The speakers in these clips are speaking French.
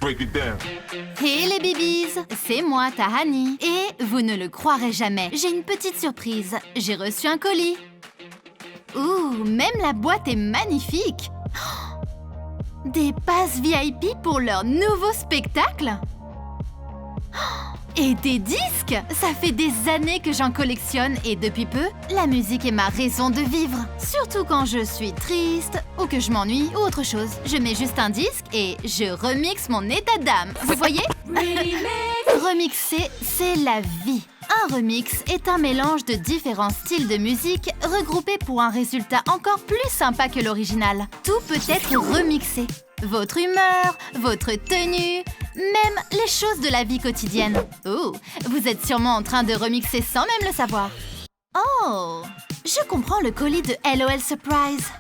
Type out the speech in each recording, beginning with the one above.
Break it down. Hey les bibis, c'est moi, Tahani. Et vous ne le croirez jamais, j'ai une petite surprise. J'ai reçu un colis. Ouh, même la boîte est magnifique. Oh, des passes VIP pour leur nouveau spectacle. Oh, et des disques. Ça fait des années que j'en collectionne et depuis peu, la musique est ma raison de vivre. Surtout quand je suis triste ou que je m'ennuie ou autre chose. Je mets juste un disque et je remixe mon état d'âme. Vous voyez? Remixer, c'est la vie. Un remix est un mélange de différents styles de musique regroupés pour un résultat encore plus sympa que l'original. Tout peut être remixé. Votre humeur, votre tenue, même les choses de la vie quotidienne. Oh, vous êtes sûrement en train de remixer sans même le savoir. Oh, je comprends le colis de LOL Surprise.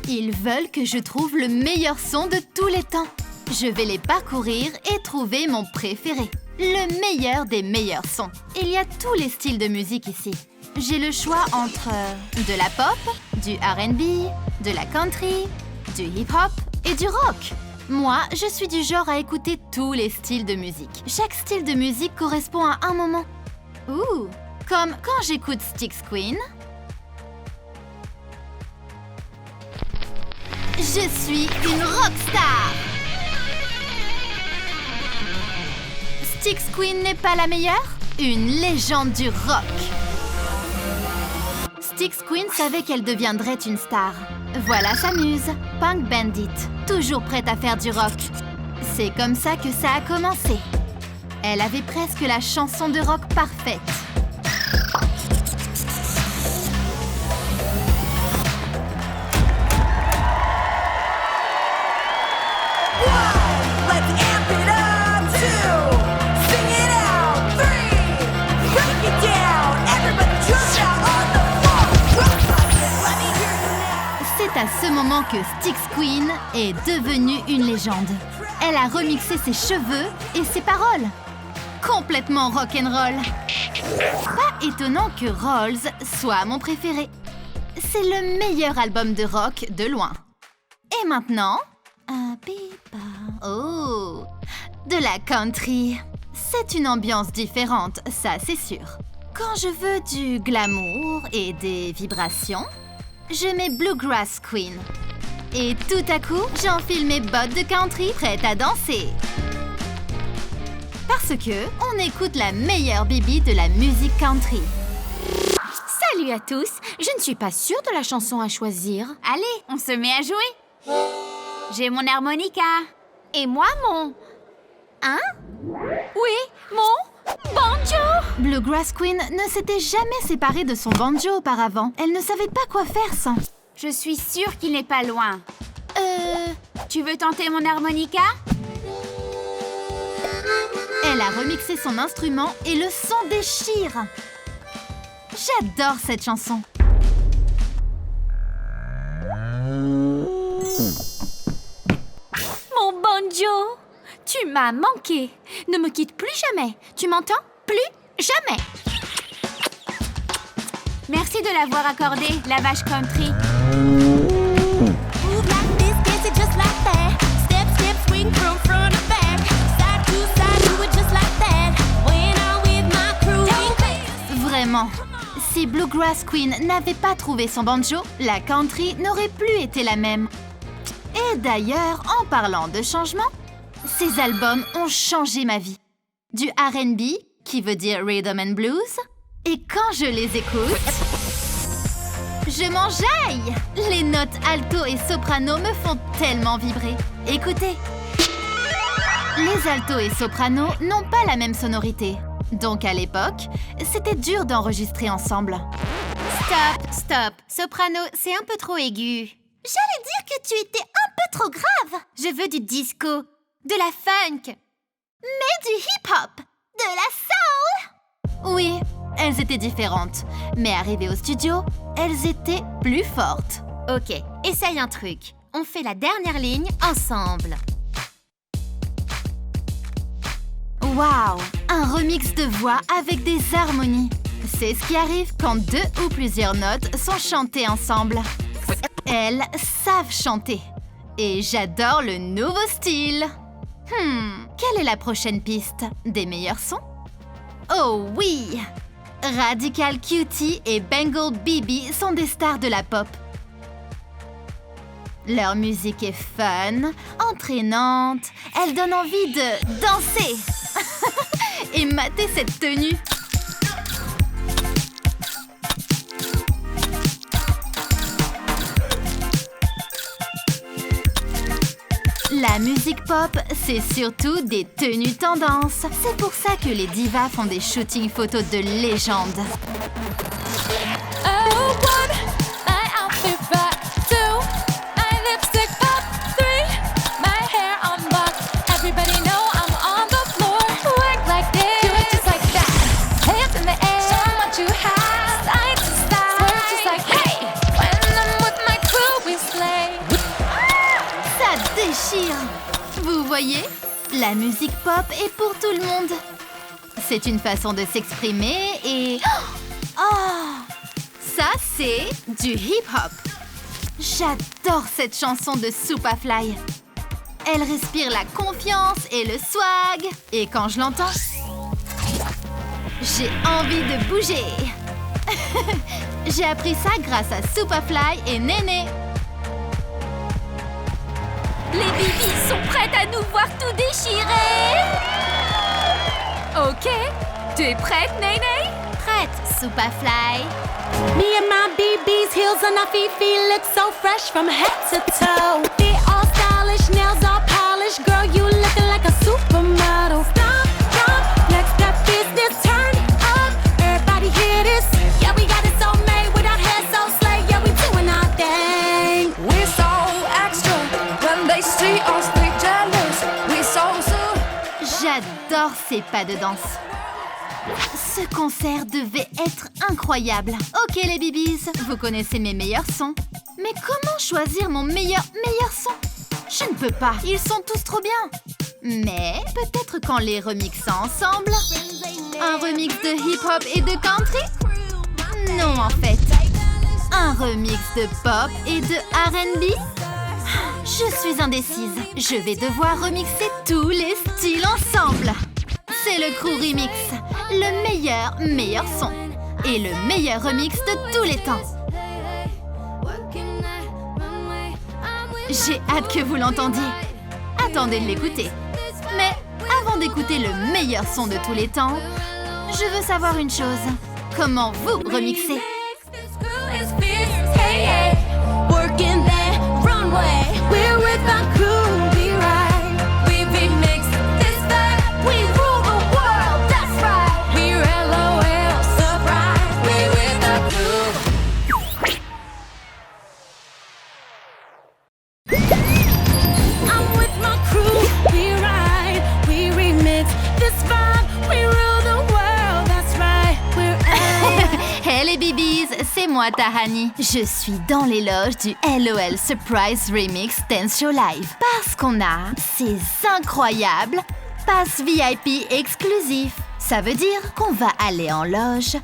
Ils veulent que je trouve le meilleur son de tous les temps. Je vais les parcourir et trouver mon préféré. Le meilleur des meilleurs sons. Il y a tous les styles de musique ici. J'ai le choix entre de la pop, du R&B, de la country, du hip-hop et du rock. Moi, je suis du genre à écouter tous les styles de musique. Chaque style de musique correspond à un moment. Ouh, comme quand j'écoute Styx Queen. Je suis une rockstar. Styx Queen n'est pas la meilleure? Une légende du rock. Styx Queen savait qu'elle deviendrait une star. Voilà sa muse, Punk Bandit, toujours prête à faire du rock. C'est comme ça que ça a commencé. Elle avait presque la chanson de rock parfaite. C'est à ce moment que Styx Queen est devenue une légende. Elle a remixé ses cheveux et ses paroles. Complètement rock'n'roll. Pas étonnant que Rolls soit mon préféré. C'est le meilleur album de rock de loin. Et maintenant... Oh, de la country. C'est une ambiance différente, ça c'est sûr. Quand je veux du glamour et des vibrations, je mets Bluegrass Queen. Et tout à coup, j'enfile mes bottes de country prêtes à danser. Parce que on écoute la meilleure bibi de la musique country. Salut à tous, je ne suis pas sûre de la chanson à choisir. Allez, on se met à jouer. J'ai mon harmonica. Et moi, mon... Hein? Oui, mon banjo! Bluegrass Queen ne s'était jamais séparée de son banjo auparavant. Elle ne savait pas quoi faire sans. Je suis sûre qu'il n'est pas loin. Tu veux tenter mon harmonica? Elle a remixé son instrument et le son déchire. J'adore cette chanson. Mon banjo! Tu m'as manqué. Ne me quitte plus jamais. Tu m'entends? Plus jamais. Merci de l'avoir accordé, la vache country. Vraiment. Si Bluegrass Queen n'avait pas trouvé son banjo, la country n'aurait plus été la même. Et d'ailleurs, en parlant de changement, ces albums ont changé ma vie. Du R&B, qui veut dire Rhythm and Blues, et quand je les écoute, je m'enjaille! Les notes alto et soprano me font tellement vibrer. Écoutez! Les altos et sopranos n'ont pas la même sonorité. Donc à l'époque, c'était dur d'enregistrer ensemble. Stop. Soprano, c'est un peu trop aigu. J'allais dire que tu étais un peu trop grave. Je veux du disco, de la funk. Mais du hip-hop, de la soul. Oui, elles étaient différentes. Mais arrivées au studio, elles étaient plus fortes. Ok, essaye un truc. On fait la dernière ligne ensemble. Waouh! Un remix de voix avec des harmonies. C'est ce qui arrive quand deux ou plusieurs notes sont chantées ensemble. Elles savent chanter. Et j'adore le nouveau style. Quelle est la prochaine piste? Des meilleurs sons? Oh oui! Radical Cutie et Bengal BB sont des stars de la pop. Leur musique est fun, entraînante, elle donne envie de danser. Et matez cette tenue. La musique pop, c'est surtout des tenues tendances. C'est pour ça que les divas font des shootings photos de légende. Vous voyez, la musique pop est pour tout le monde. C'est une façon de s'exprimer et... Oh! Ça, c'est du hip-hop. J'adore cette chanson de Superfly. Elle respire la confiance et le swag. Et quand je l'entends, j'ai envie de bouger. J'ai appris ça grâce à Superfly et Néné. Les bibis sont prêtes à nous voir tout déchirer. Ok, tu es prête, Néné? Prête, Superfly. Me and my BB's heels on our feet look so fresh from head to toe. They all stylish, nails all polished. Girl, you looking like a supermodel. Stomp, stomp, next step business, turn it up. Everybody hear this? Yeah, we got it so made with our hair so slay. Yeah, we doing our thing. We're so extra. When they see us, they jealous. We're so. J'adore ces pas de danse. Ce concert devait être incroyable. Ok les bibis, vous connaissez mes meilleurs sons. Mais comment choisir mon meilleur son? Je ne peux pas, ils sont tous trop bien. Mais peut-être qu'en les remixant ensemble. Un remix de hip-hop et de country? Non en fait. Un remix de pop et de R&B? Je suis indécise. Je vais devoir remixer tous les styles ensemble. C'est le Crew Remix, le meilleur son. Et le meilleur remix de tous les temps. J'ai hâte que vous l'entendiez. Attendez de l'écouter. Mais avant d'écouter le meilleur son de tous les temps, je veux savoir une chose. Comment vous remixez? Working that runway. We're with our crew, we ride. We remix this vibe. We rule the world, that's right. We're LOL, surprise. We with our crew. I'm with my crew, we ride. We remix this vibe. We rule the world, that's right. We're Hey les bibis, c'est moi Tahani. Je suis dans les loges du LOL Surprise Remix Dance Show Live. Parce qu'on a ces incroyables passes VIP exclusifs. Ça veut dire qu'on va aller en loge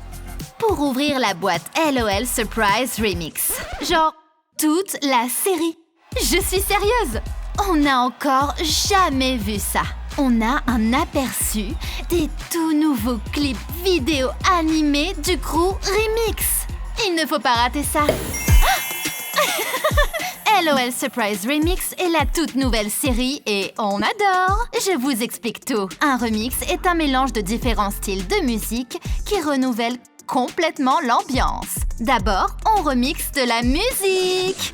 pour ouvrir la boîte LOL Surprise Remix. Genre, toute la série. Je suis sérieuse. On n'a encore jamais vu ça. On a un aperçu des tout nouveaux clips vidéo animés du Crew Remix. Il ne faut pas rater ça. LOL Surprise Remix est la toute nouvelle série et on adore. Je vous explique tout. Un remix est un mélange de différents styles de musique qui renouvelle complètement l'ambiance. D'abord, on remixe de la musique.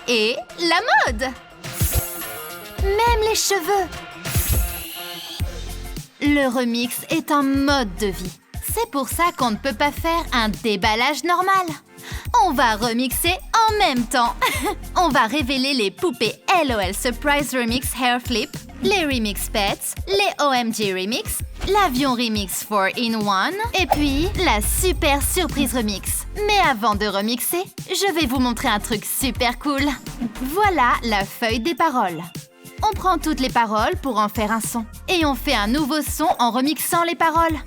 Et la mode. Même les cheveux. Le remix est un mode de vie. C'est pour ça qu'on ne peut pas faire un déballage normal. On va remixer en même temps. On va révéler les poupées LOL Surprise Remix Hair Flip, les Remix Pets, les OMG Remix, l'avion Remix 4-in-1 et puis la super surprise remix. Mais avant de remixer, je vais vous montrer un truc super cool. Voilà la feuille des paroles. On prend toutes les paroles pour en faire un son. Et on fait un nouveau son en remixant les paroles.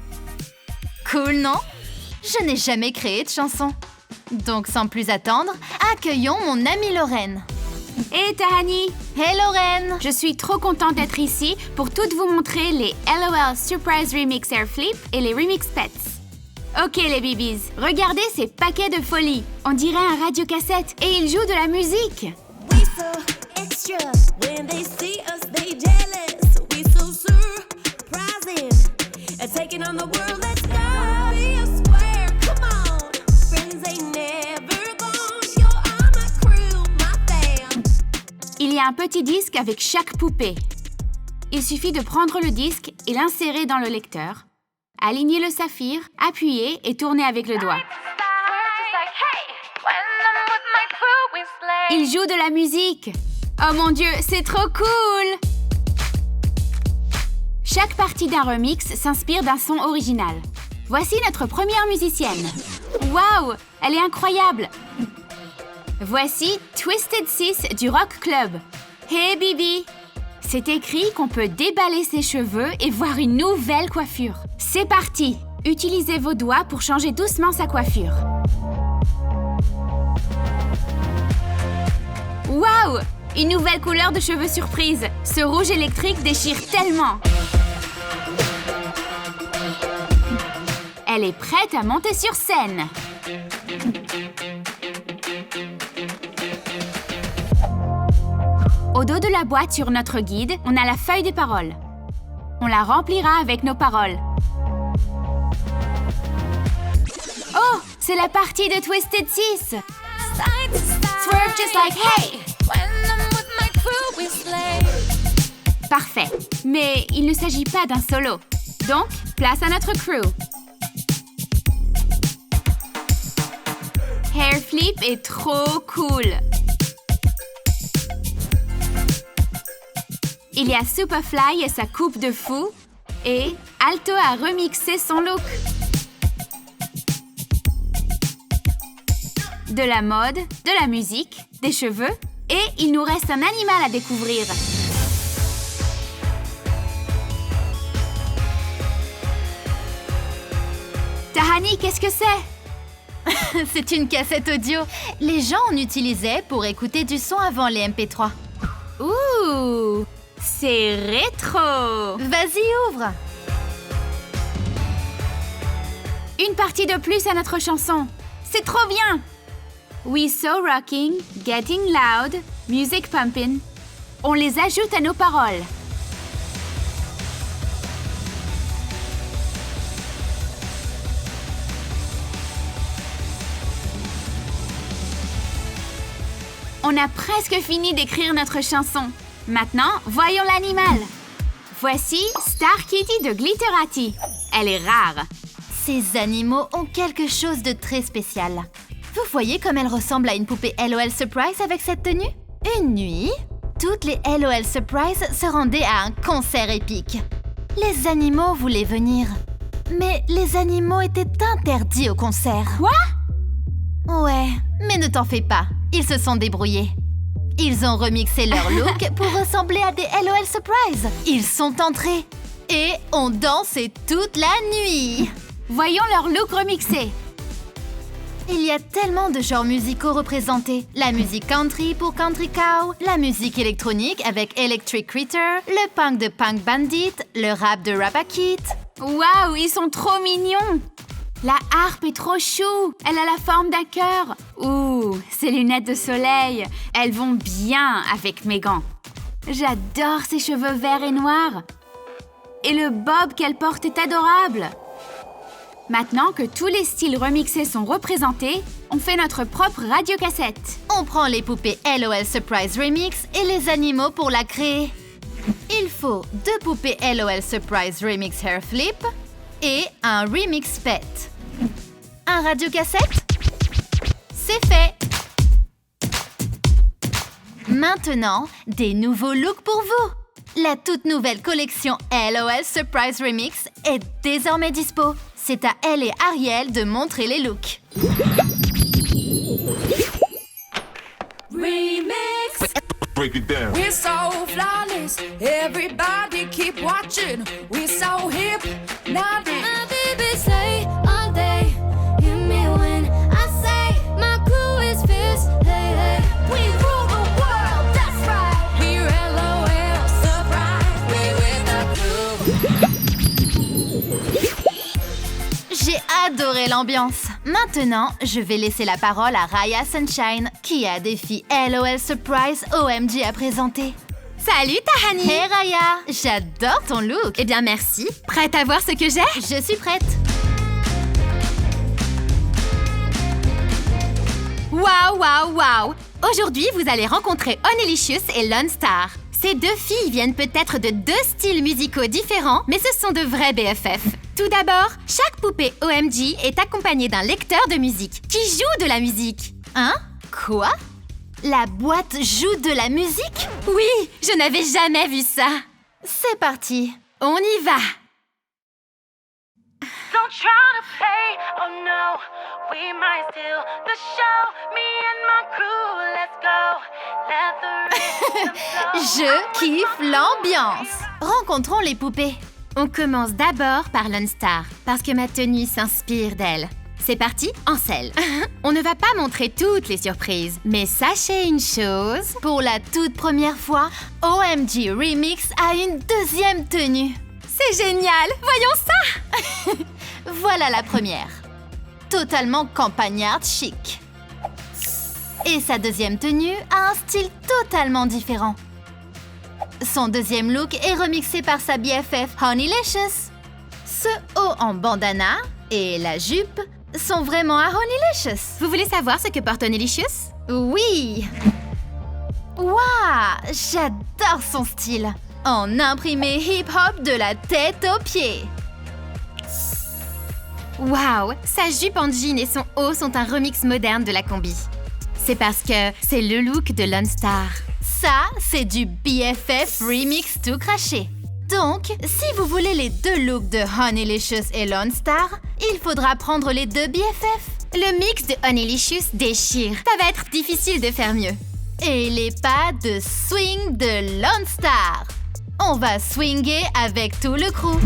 Cool, non? Je n'ai jamais créé de chanson. Donc sans plus attendre, accueillons mon amie Lorraine. Hey Tahani! Hey Lorraine! Je suis trop contente d'être ici pour toutes vous montrer les LOL Surprise Remix Hair Flip et les Remix Pets. Ok les bibis, regardez ces paquets de folie. On dirait un radiocassette et ils jouent de la musique. We so extra when they see us, they jealous. We so surprising and taking on the world. Let's go. Be a square, come on. Friends ain't never gone. Yo, I'm my crew, my fam. Il y a un petit disque avec chaque poupée. Il suffit de prendre le disque et l'insérer dans le lecteur. Aligner le saphir, appuyer et tourner avec le doigt. Il joue de la musique. Oh mon Dieu, c'est trop cool! Chaque partie d'un remix s'inspire d'un son original. Voici notre première musicienne. Waouh, elle est incroyable! Voici Twisted Sis du Rock Club. Hey Bibi! C'est écrit qu'on peut déballer ses cheveux et voir une nouvelle coiffure. C'est parti! Utilisez vos doigts pour changer doucement sa coiffure. Waouh! Une nouvelle couleur de cheveux surprise. Ce rouge électrique déchire tellement. Elle est prête à monter sur scène. Au dos de la boîte sur notre guide, on a la feuille des paroles. On la remplira avec nos paroles. Oh, c'est la partie de Twisted Sis. Swerve just like hey. When I'm with my crew, we slay. Parfait. Mais il ne s'agit pas d'un solo. Donc, place à notre crew. Hair Flip est trop cool. Il y a Superfly et sa coupe de fou. Et Alto a remixé son look. De la mode, de la musique, des cheveux. Et il nous reste un animal à découvrir. Tahani, qu'est-ce que c'est? C'est une cassette audio. Les gens en utilisaient pour écouter du son avant les MP3. Ouh! C'est rétro! Vas-y, ouvre! Une partie de plus à notre chanson. C'est trop bien! We so rocking, getting loud, music pumping. On les ajoute à nos paroles. On a presque fini d'écrire notre chanson. Maintenant, voyons l'animal. Voici Star Kitty de Glitterati. Elle est rare. Ces animaux ont quelque chose de très spécial. Vous voyez comme elle ressemble à une poupée LOL Surprise avec cette tenue? Une nuit, toutes les LOL Surprise se rendaient à un concert épique. Les animaux voulaient venir. Mais les animaux étaient interdits au concert. Quoi? Ouais, mais ne t'en fais pas. Ils se sont débrouillés. Ils ont remixé leur look pour ressembler à des LOL Surprise. Ils sont entrés et ont dansé toute la nuit. Voyons leur look remixé. Il y a tellement de genres musicaux représentés. La musique country pour Country Cow, la musique électronique avec Electric Critter, le punk de Punk Bandit, le rap de Rapakit. Waouh, ils sont trop mignons! La harpe est trop chou! Elle a la forme d'un cœur. Ouh, ces lunettes de soleil, elles vont bien avec mes gants. J'adore ses cheveux verts et noirs. Et le bob qu'elle porte est adorable. Maintenant que tous les styles remixés sont représentés, on fait notre propre radiocassette. On prend les poupées LOL Surprise Remix et les animaux pour la créer. Il faut 2 poupées LOL Surprise Remix Hair Flip et un Remix Pet. Un radiocassette? C'est fait! Maintenant, des nouveaux looks pour vous! La toute nouvelle collection LOL Surprise Remix est désormais dispo. C'est à elle et Ariel de montrer les looks. Remix. Break it down. We're so flawless. Everybody keep watching. We're so hip. Now my baby say all day. Hear me when I say my crew is fierce. Hey, hey. We rule the world. l'ambiance. Maintenant, je vais laisser la parole à Raya Sunshine, qui a des filles LOL Surprise OMG à présenter. Salut Tahani! Hey Raya, j'adore ton look. Eh bien merci. Prête à voir ce que j'ai? Je suis prête. Waouh, waouh, waouh! Aujourd'hui, vous allez rencontrer Onelicious et Lone Star. Ces deux filles viennent peut-être de deux styles musicaux différents, mais ce sont de vrais BFF. Tout d'abord, chaque poupée OMG est accompagnée d'un lecteur de musique qui joue de la musique. Hein? Quoi? La boîte joue de la musique? Oui, je n'avais jamais vu ça. C'est parti. On y va. Don't try to play, oh no, we might steal the show. Me and my crew, let's go. Let the rhythm flow. Je kiffe l'ambiance. Rencontrons les poupées. On commence d'abord par Lone Star, parce que ma tenue s'inspire d'elle. C'est parti, en selle. On ne va pas montrer toutes les surprises, mais sachez une chose. Pour la toute première fois, OMG Remix a une deuxième tenue. C'est génial, voyons ça. Voilà la première. Totalement campagnarde chic. Et sa deuxième tenue a un style totalement différent. Son deuxième look est remixé par sa BFF Honeylicious. Ce haut en bandana et la jupe sont vraiment à Honeylicious. Vous voulez savoir ce que porte Onelicious? Oui! Waouh! J'adore son style! En imprimé hip-hop de la tête aux pieds. Waouh! Sa jupe en jean et son haut sont un remix moderne de la combi. C'est parce que c'est le look de Lone Star. Ça, c'est du BFF Remix tout craché. Donc, si vous voulez les deux looks de Honeylicious et Lone Star, il faudra prendre les deux BFF. Le mix de Onelicious déchire. Ça va être difficile de faire mieux. Et les pas de swing de Lone Star. On va swinguer avec tout le crew.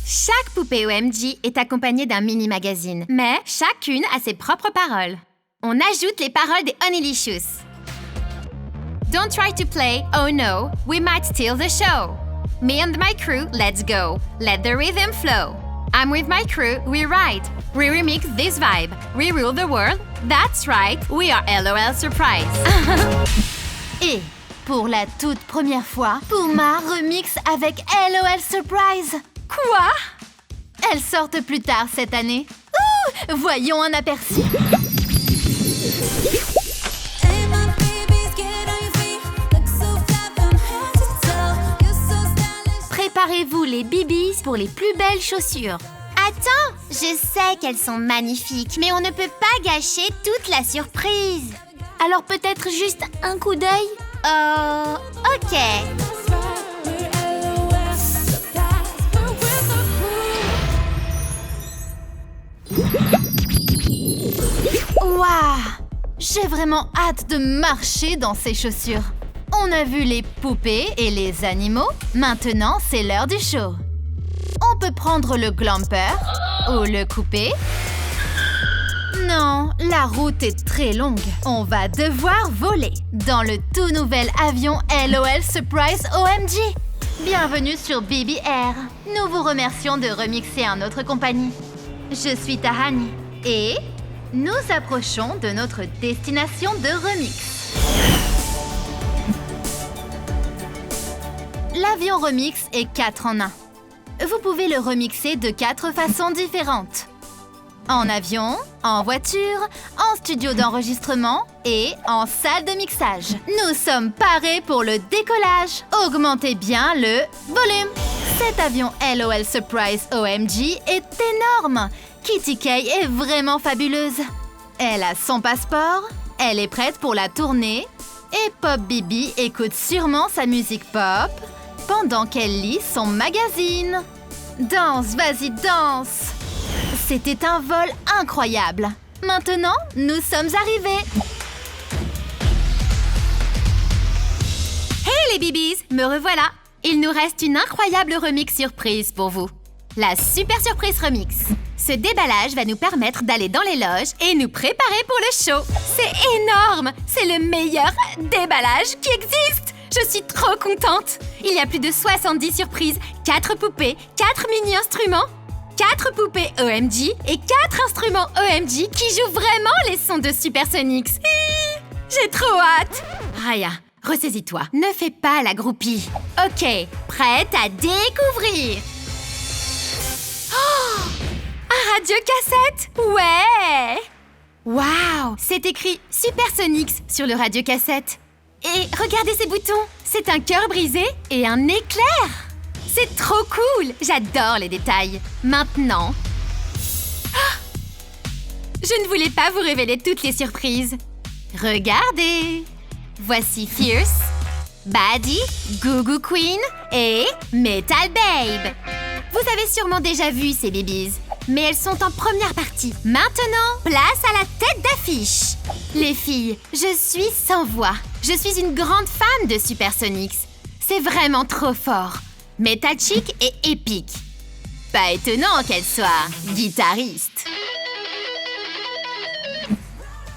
Chaque poupée OMG est accompagnée d'un mini-magazine, mais chacune a ses propres paroles. On ajoute les paroles des Onelicious. Don't try to play, oh no, we might steal the show. Me and my crew, let's go. Let the rhythm flow. I'm with my crew, we ride. We remix this vibe. We rule the world. That's right, we are LOL Surprise. Et pour la toute première fois, Puma remix avec LOL Surprise. Quoi? Elles sortent plus tard cette année. Ouh, voyons un aperçu. Hey, my babies, get on your feet. Look so fly from head to toe. You're so stylish. Préparez-vous les bibis pour les plus belles chaussures. Attends, je sais qu'elles sont magnifiques, mais on ne peut pas gâcher toute la surprise. Alors peut-être juste un coup d'œil? Oh, ok. That's right, we're LOL Surprise. We're with the crew. Waouh! J'ai vraiment hâte de marcher dans ces chaussures. On a vu les poupées et les animaux. Maintenant, c'est l'heure du show. On peut prendre le glamper ou le coupé. Non, la route est très longue. On va devoir voler dans le tout nouvel avion LOL Surprise OMG. Bienvenue sur BBR. Nous vous remercions de remixer à notre compagnie. Je suis Tahani et nous approchons de notre destination de remix. L'avion remix est 4 en 1. Vous pouvez le remixer de 4 façons différentes. En avion, en voiture, en studio d'enregistrement et en salle de mixage. Nous sommes parés pour le décollage. Augmentez bien le volume. Cet avion LOL Surprise OMG est énorme. Kitty Kay est vraiment fabuleuse. Elle a son passeport, elle est prête pour la tournée et Pop Bibi écoute sûrement sa musique pop pendant qu'elle lit son magazine. Danse, vas-y, danse! C'était un vol incroyable. Maintenant, nous sommes arrivés. Hey les bibis, me revoilà. Il nous reste une incroyable remix surprise pour vous. La Super Surprise Remix. Ce déballage va nous permettre d'aller dans les loges et nous préparer pour le show. C'est énorme! C'est le meilleur déballage qui existe! Je suis trop contente! Il y a plus de 70 surprises, 4 poupées, 4 mini-instruments, 4 poupées OMG et 4 instruments OMG qui jouent vraiment les sons de Supersonics. J'ai trop hâte! Raya, ressaisis-toi. Ne fais pas la groupie. Ok, prête à découvrir? Oh! Un radiocassette? Ouais! Waouh! C'est écrit Supersonics sur le radiocassette. Et regardez ces boutons! C'est un cœur brisé et un éclair! C'est trop cool! J'adore les détails. Maintenant... Je ne voulais pas vous révéler toutes les surprises. Regardez! Voici Fierce, Baddie, Goo Goo Queen et Metal Babe. Vous avez sûrement déjà vu ces babies, mais elles sont en première partie. Maintenant, place à la tête d'affiche. Les filles, je suis sans voix. Je suis une grande fan de Supersonics. C'est vraiment trop fort. Metal Chick est épique. Pas étonnant qu'elle soit guitariste.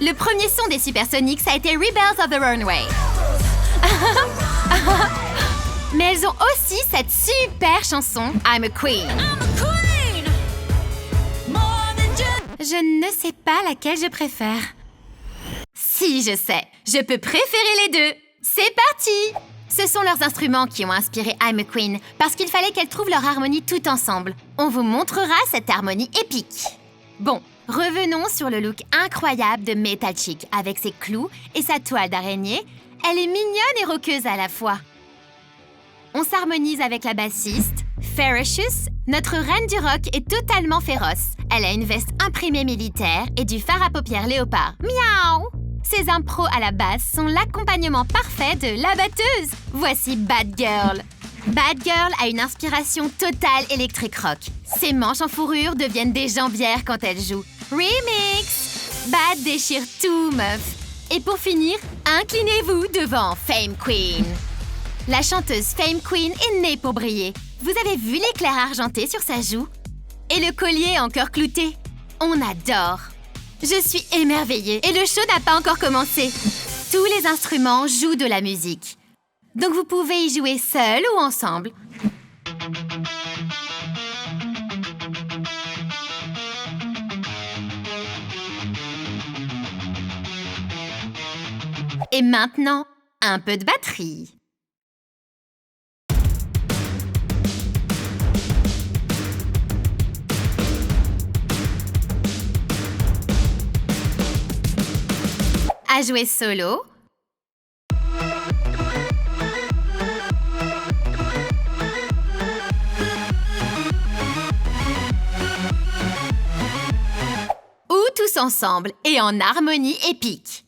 Le premier son des Supersonics a été Rebels of the Runway. Mais elles ont aussi cette super chanson I'm a Queen. Je ne sais pas laquelle je préfère. Si, je sais. Je peux préférer les deux. C'est parti! Ce sont leurs instruments qui ont inspiré I'm a Queen parce qu'il fallait qu'elles trouvent leur harmonie tout ensemble. On vous montrera cette harmonie épique. Bon, revenons sur le look incroyable de Metal Chick avec ses clous et sa toile d'araignée. Elle est mignonne et rockeuse à la fois. On s'harmonise avec la bassiste. Ferocious, notre reine du rock, est totalement féroce. Elle a une veste imprimée militaire et du fard à paupières léopard. Miaou! Ces impros à la basse sont l'accompagnement parfait de la batteuse. Voici Bad Girl. Bad Girl a une inspiration totale électrique rock. Ses manches en fourrure deviennent des jambières quand elle joue. Remix! Bad déchire tout, meuf. Et pour finir, inclinez-vous devant Fame Queen. La chanteuse Fame Queen est née pour briller. Vous avez vu l'éclair argenté sur sa joue? Et le collier encore clouté? On adore! Je suis émerveillée et le show n'a pas encore commencé. Tous les instruments jouent de la musique. Donc vous pouvez y jouer seul ou ensemble. Et maintenant, un peu de batterie. À jouer solo. Ou tous ensemble et en harmonie épique.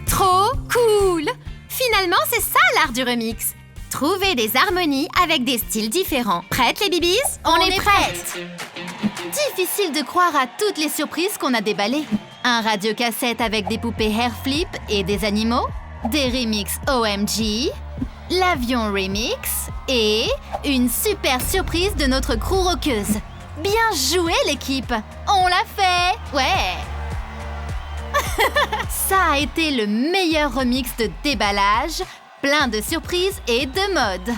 Trop cool! Finalement, c'est ça l'art du remix. Trouver des harmonies avec des styles différents. Prêtes les bibis? On est prêtes! Difficile de croire à toutes les surprises qu'on a déballées. Un radiocassette avec des poupées hair flip et des animaux, des remixes OMG, l'avion remix et une super surprise de notre crew rockeuse. Bien joué l'équipe! On l'a fait! Ouais! Ça a été le meilleur remix de déballage, plein de surprises et de mode.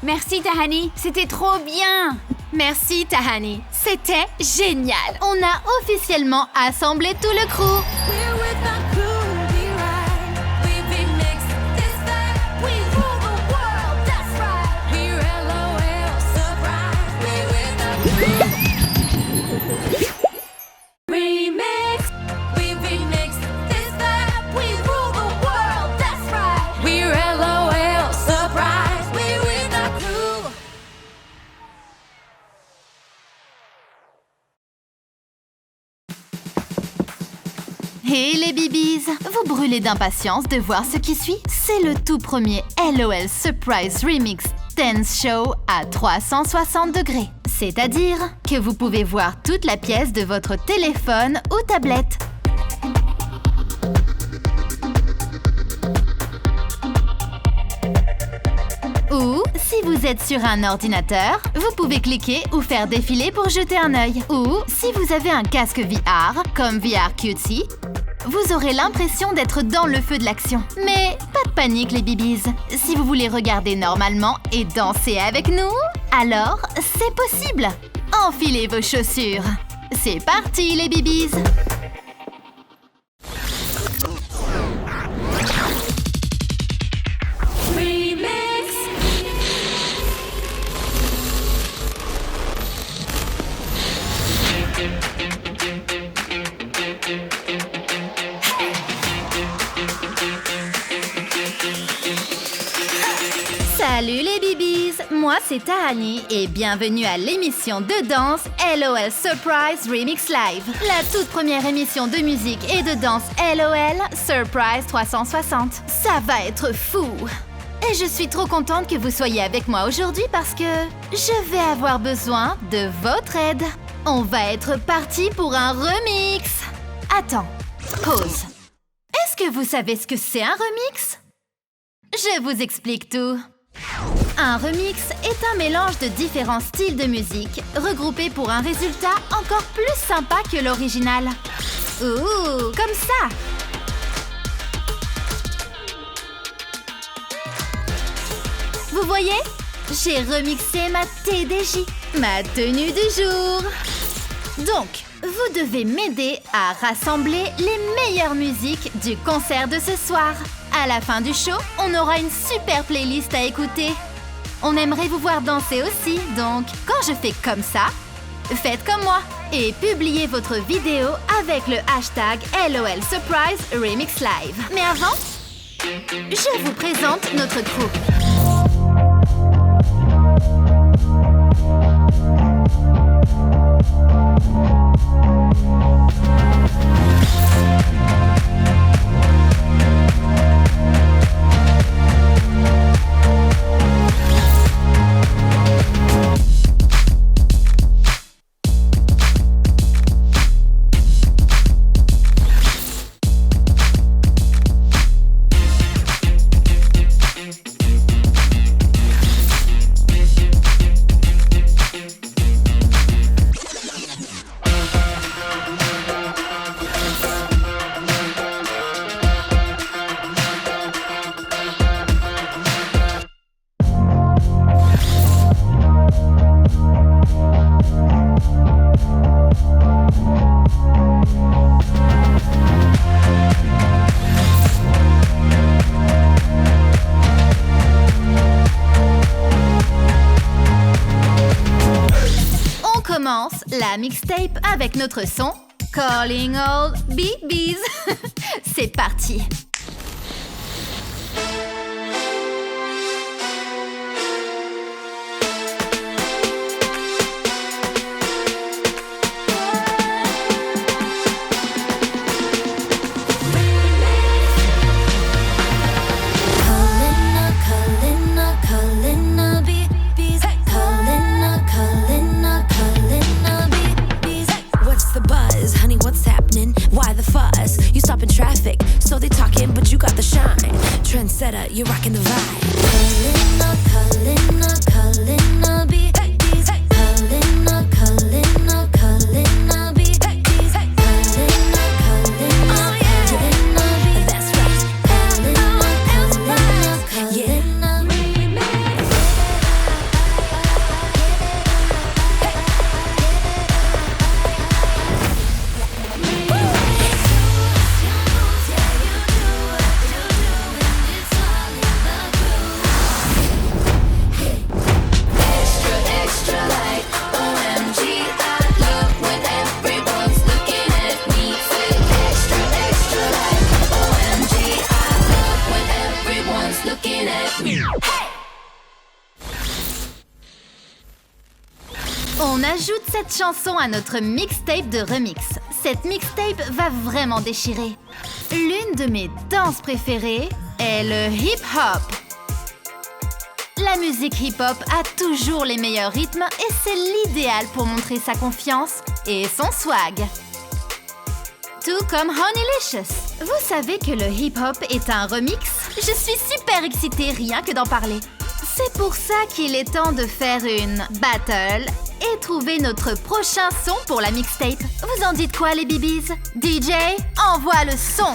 Merci Tahani, c'était trop bien. Merci Tahani, c'était génial. On a officiellement assemblé tout le crew. We're with our crew, we ride. We remix this vibe. We rule the world, that's right. We're LOL, surprise. We're with our crew. Remix. We remix this vibe. We rule the world, that's right. We're LOL, surprise. We're with our crew. Hey les bibis, vous brûlez d'impatience de voir ce qui suit? C'est le tout premier LOL Surprise Remix Dance Show à 360 degrés. C'est-à-dire que vous pouvez voir toute la pièce de votre téléphone ou tablette. Ou, si Si vous êtes sur un ordinateur, vous pouvez cliquer ou faire défiler pour jeter un œil. Ou, si vous avez un casque VR, comme VR Qt, vous aurez l'impression d'être dans le feu de l'action. Mais pas de panique les bibis. Si vous voulez regarder normalement et danser avec nous, alors c'est possible. Enfilez vos chaussures. C'est parti les bibis. Salut les bibis, moi c'est Tahani et bienvenue à l'émission de danse LOL Surprise Remix Live. La toute première émission de musique et de danse LOL Surprise 360. Ça va être fou! Et je suis trop contente que vous soyez avec moi aujourd'hui parce que je vais avoir besoin de votre aide. On va être parti pour un remix. Attends, pause. Est-ce que vous savez ce que c'est un remix? Je vous explique tout. Un remix est un mélange de différents styles de musique regroupés pour un résultat encore plus sympa que l'original. Ouh, comme ça! Vous voyez? J'ai remixé ma TDJ, ma tenue du jour. Donc, vous devez m'aider à rassembler les meilleures musiques du concert de ce soir. À la fin du show, on aura une super playlist à écouter. On aimerait vous voir danser aussi, donc quand je fais comme ça, faites comme moi et publiez votre vidéo avec le hashtag LOL Surprise Remix Live. Mais avant, je vous présente notre crew. La mixtape avec notre son Calling All BBs. C'est parti. Trendsetter, you're rocking the vibe. Kalina, Kalina, Kalina, bees. Kalina, Kalina, Kalina, bees. Kalina, Kalina, oh yeah, Kalina, that's right. Kalina, Kalina, Kalina, On ajoute cette chanson à notre mixtape de remix. Cette mixtape va vraiment déchirer. L'une de mes danses préférées est le hip-hop. La musique hip-hop a toujours les meilleurs rythmes et c'est l'idéal pour montrer sa confiance et son swag. Tout comme Honeylicious. Vous savez que le hip-hop est un remix? Je suis super excitée rien que d'en parler. C'est pour ça qu'il est temps de faire une battle et trouver notre prochain son pour la mixtape. Vous en dites quoi, les bibis? DJ, envoie le son!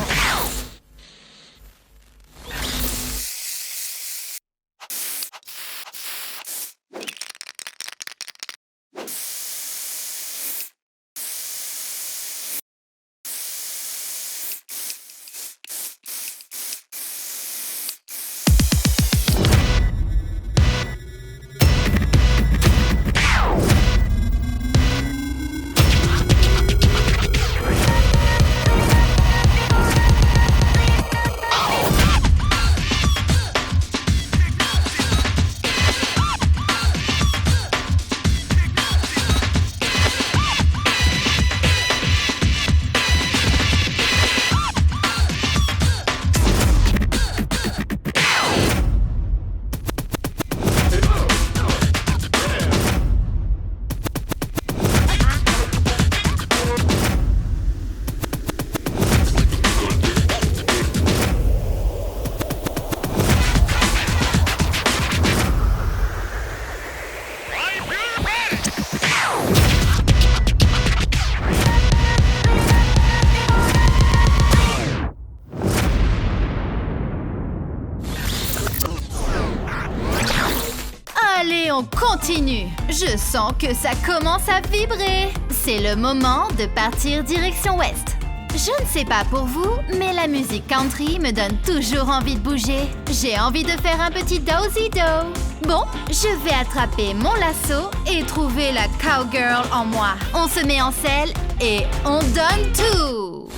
Allez, on continue. Je sens que ça commence à vibrer. C'est le moment de partir direction ouest. Je ne sais pas pour vous, mais la musique country me donne toujours envie de bouger. J'ai envie de faire un petit dozy-do. Bon, je vais attraper mon lasso et trouver la cowgirl en moi. On se met en selle et on donne tout.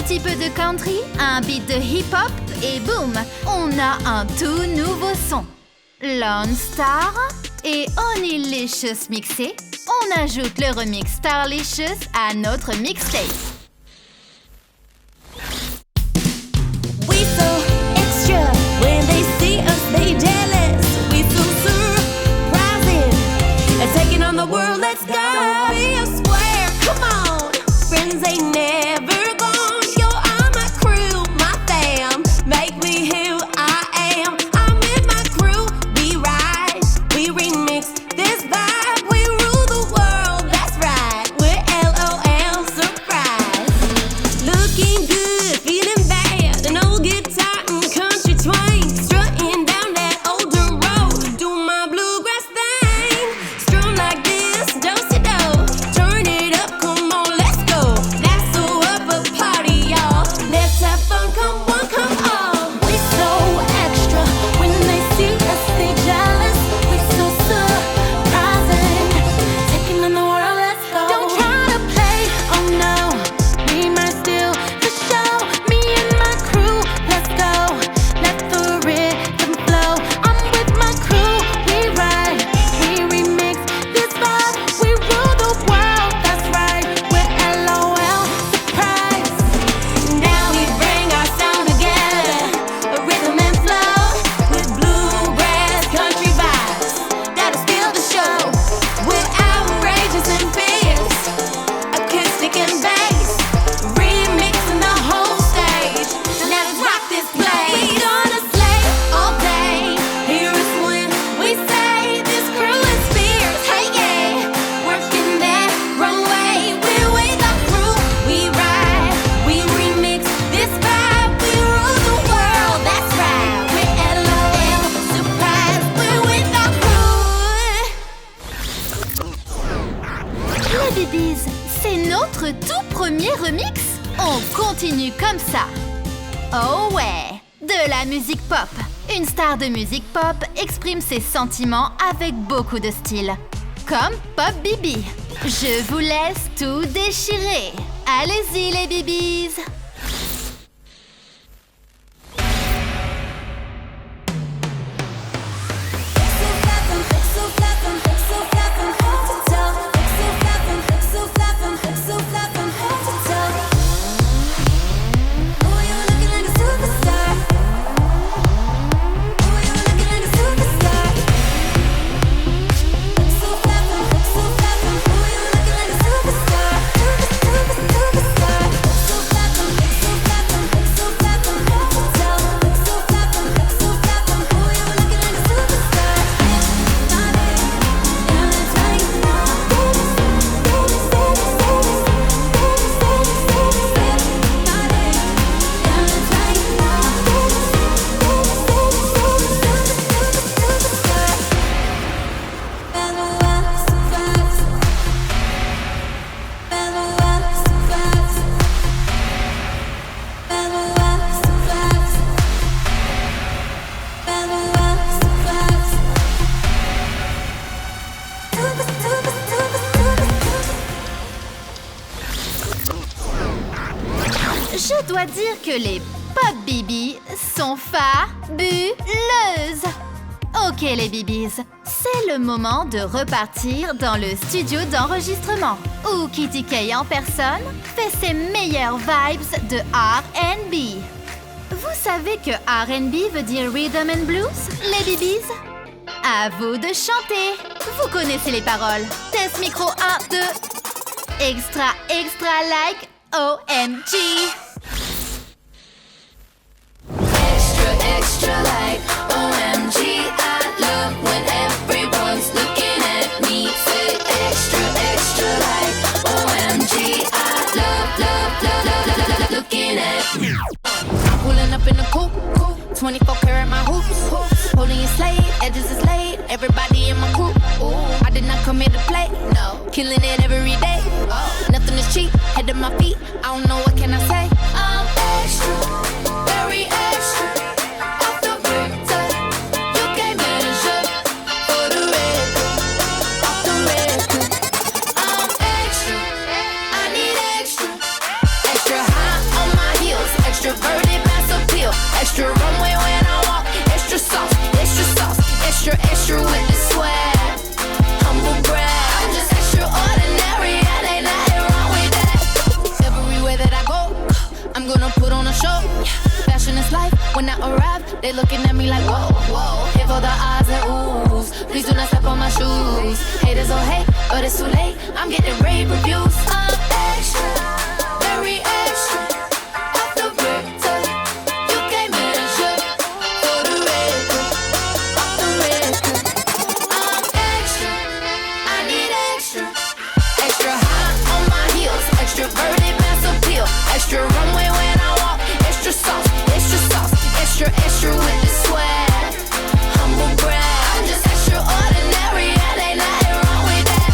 Petit peu de country, un beat de hip-hop et boum, on a un tout nouveau son. Lone Star et Onlicious mixé, on ajoute le remix Starlicious à notre mixtape. We so extra when they see us, they jealous. We so surprising and taking on the world. Let's go. Don't be a square, come on. Friends ain't never gone. Yo, I'm my crew, my fam. Make me who I am. I'm with my crew. We ride, we remix this vibe. We rule the world. That's right. We're LOL surprise. Les Bibis, c'est notre tout premier remix. On continue comme ça. Oh ouais, de la musique pop. Une star de musique pop exprime ses sentiments avec beaucoup de style. Comme Pop Bibi. Je vous laisse tout déchirer. Allez-y les Bibis. Je dois dire que les Pop Bibi sont fabuleuses. Ok les Bibis, c'est le moment de repartir dans le studio d'enregistrement où Kitty Kay en personne fait ses meilleures vibes de R&B. Vous savez que R&B veut dire Rhythm and Blues, les Bibis? À vous de chanter. Vous connaissez les paroles. Test micro 1, 2. Extra, extra like OMG. Extra like OMG. I love when everyone's looking at me. Say extra like OMG. I love looking at me. I'm pulling up in the coupe, 24 karat my hoops. Holding your slate, edges is laid. Everybody in my group. Ooh, I did not come here to play. No, killing it every day. Nothing is cheap, head to my feet. I don't know what can I say. I'm extra, very extra. Extroverted mass appeal. Extra runway when I walk. Extra sauce, extra with the swag. Humble brag. I'm just extraordinary and ain't nothing wrong with that. Everywhere that I go, I'm gonna put on a show. Fashion is life. When I arrive, they looking at me like whoa, whoa. Here for the odds and oohs. Please do not step on my shoes. Haters will hate, but it's too late. I'm getting rave reviews. I'm extra, very extra. Extroverted mass appeal. Extra runway when I walk. Extra sauce, extra with the swag. Humble brag. I'm just extraordinary and ain't nothing wrong with that.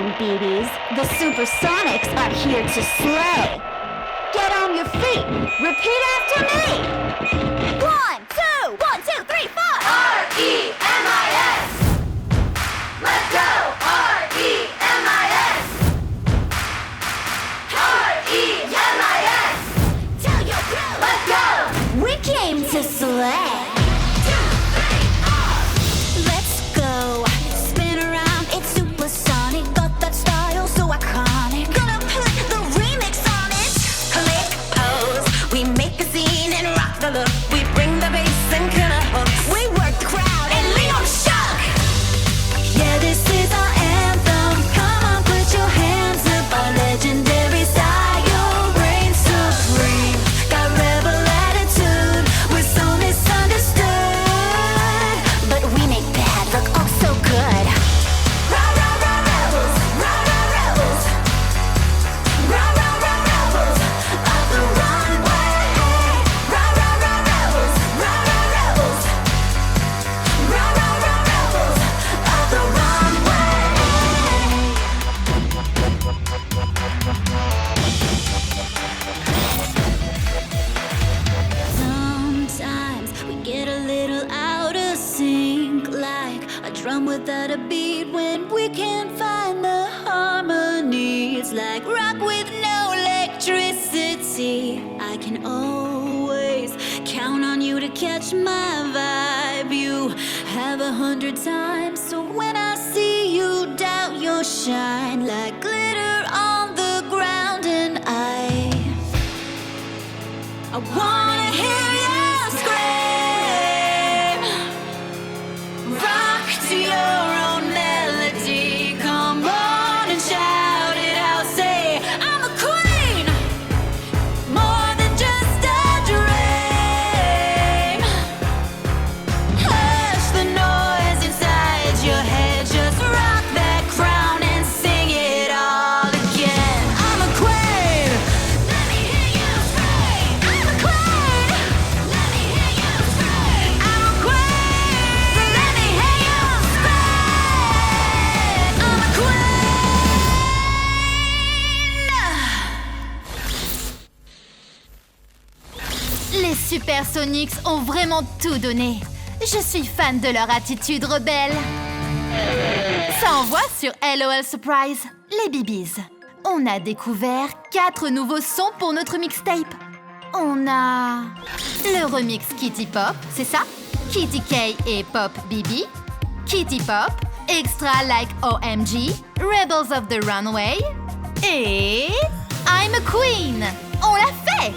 on, BBs. The Supersonics are here to slay. Get on your feet. Repeat after me. 1, 2, 1, 2, 3, 4. R-E-M-I-S. Let's go. R-E-M-I-S. R-E-M-I-S. Tell your crew. Let's go. We came to slay. 2, 3, Let's go. Spin around. It's supersonic. Got that style so iconic. Gonna put the remix on it. Click, pose. We make a scene and rock the look. We bring the bass and killer hooks. We work the crowd and leave 'em shook. Yeah, this is our anthem. Come on, put your hands up. Our legendary style reigns supreme. Got rebel attitude. We're so misunderstood, but we make bad look oh so good. Rah, rah, rah, rebels. Rah, rah, rebels. Rah, rah, rah, rebels. Up the runway. Rah, rah, rah, rebels. Rah, rah, rebels. Rah, rah, rah, rebels. Up the runway. Sometimes we get a little out of sync, like a drum without a beat when we can't find the harmony. It's like rock with no electricity. I can always count on you to catch my vibe. You have 100 times, so when I see you, doubt your shine like glitter on the ground, and I wanna hear you scream. Rock to your own melody. Come on and shout it out. Say, I'm a queen. More than just a dream. Hush the noise inside your head. Just rock that crown and sing it all again. I'm a queen. Let me hear you scream. I'm a queen. Let me hear you scream. I'm a queen. Let me hear you scream. I'm a queen. Les Supersonics ont vraiment tout donné. Je suis fan de leur attitude rebelle. Ça envoie sur LOL Surprise, les BBs. On a découvert 4 nouveaux sons pour notre mixtape. On a le remix Kitty Pop, c'est ça? Kitty K et Pop BB. Kitty Pop, Extra Like OMG, Rebels of the Runway et I'm a Queen. On l'a fait!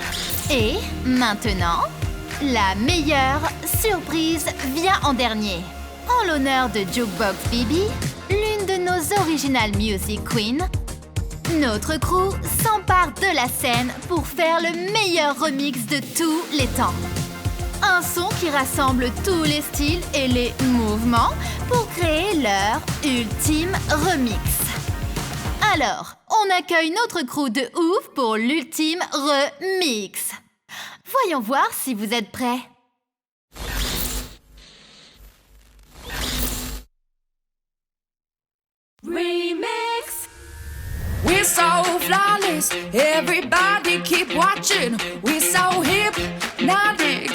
Et maintenant, la meilleure surprise vient en dernier. En l'honneur de Jukebox BB, l'une de nos original music queens, notre crew s'empare de la scène pour faire le meilleur remix de tous les temps. Un son qui rassemble tous les styles et les mouvements pour créer leur ultime remix. Alors, on accueille notre crew de ouf pour l'ultime remix. Voyons voir si vous êtes prêts. Remix. We're so flawless, everybody keep watching. We're so hypnotic,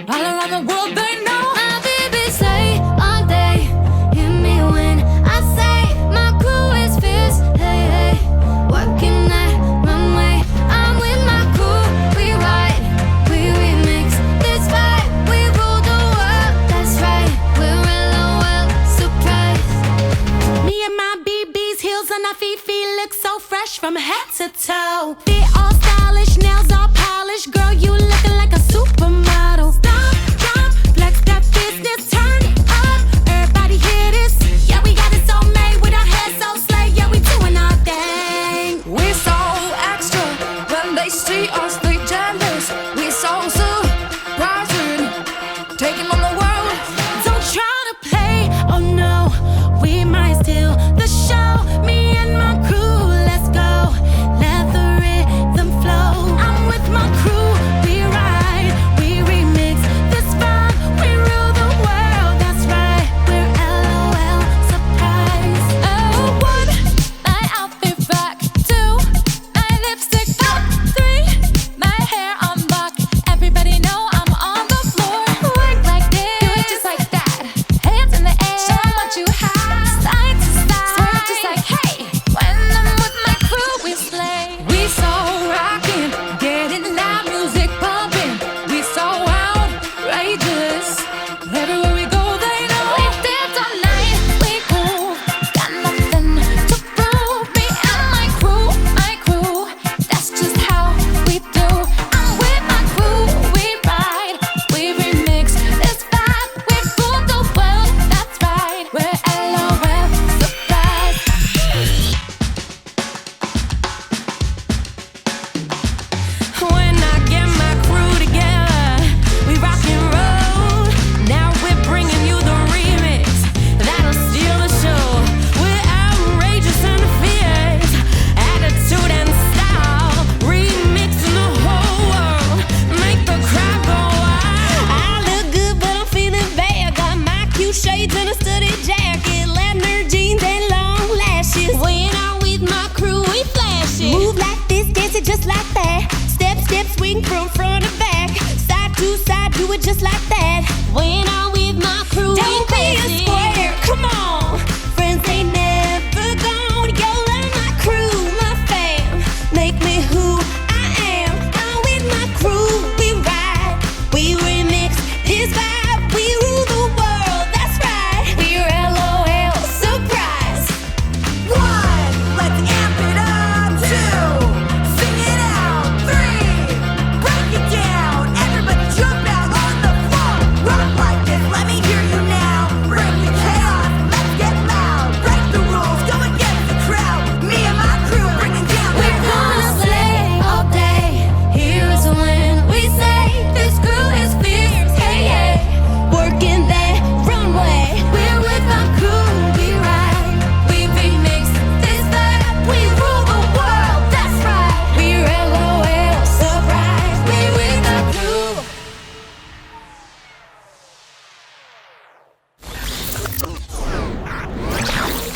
all around the world they know. My baby say all day, hear me when I say my crew is fierce. Hey, hey, working that runway. I'm with my crew, we ride, we remix this vibe. We rule the world, that's right. We're LOL Surprise. Me and my BB's heels on our feet look so fresh from head to toe. Feet all stylish, nails all polished. Girl, you looking like a supermodel. Stomp, jump, flex that business, turn it up. Everybody hear this? Yeah, we got it so made with our heads so slayed. Yeah, we doing our thing. We're so extra, when they see us they jealous. We're so surprising, taking on the world. Don't try to play, oh no, we might steal the show. Me and my crew, let's go, let the rhythm flow. I'm with ashes. When I'm with my crew, we flashing. Move like this, dance it just like that. Step, step, swing from front to back. Side to side, do it just like that. When I'm with my crew, don't be a square, come on. Friends ain't never gone. Yo, love my crew, my fam. Make me who I am. I'm with my crew, we ride. We remix this vibe. We rule the world, that's right. We're LOL Surprise. 1, let's amp it up. 2, sing it out. 3, break it down. Everybody jump out on the floor. Rock like this, let me hear you now. Break the chaos, let's get loud. Break the rules, go against the crowd. Me and my crew bringing down the We're gonna house. slay all day. Here's when we say this crew is fierce. Hey, hey. Working that runway. We're with our crew, we ride. We remix this vibe. We rule the world, that's right. We're LOL Surprise. We're with our crew.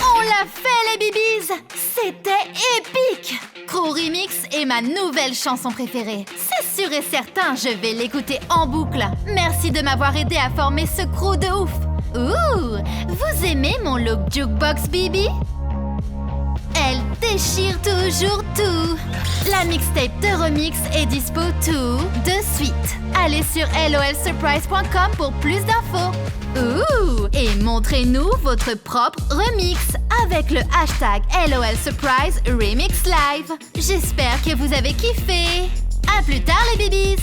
On l'a fait les bibis! C'était épique! Crew Remix est ma nouvelle chanson préférée. C'est sûr et certain, je vais l'écouter en boucle. Merci de m'avoir aidé à former ce crew de ouf! Ouh! Vous aimez mon look jukebox Bibi? Elle déchire toujours tout! La mixtape de remix est dispo tout de suite. Allez sur lolsurprise.com pour plus d'infos. Ouh! Et montrez-nous votre propre remix avec le hashtag LOLSurprise Remix Live. J'espère que vous avez kiffé. À plus tard les bibis.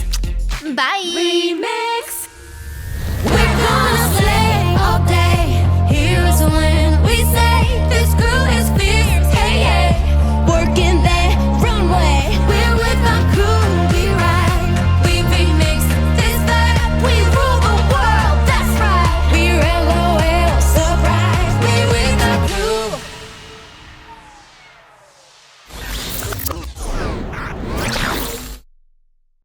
Bye! Remix.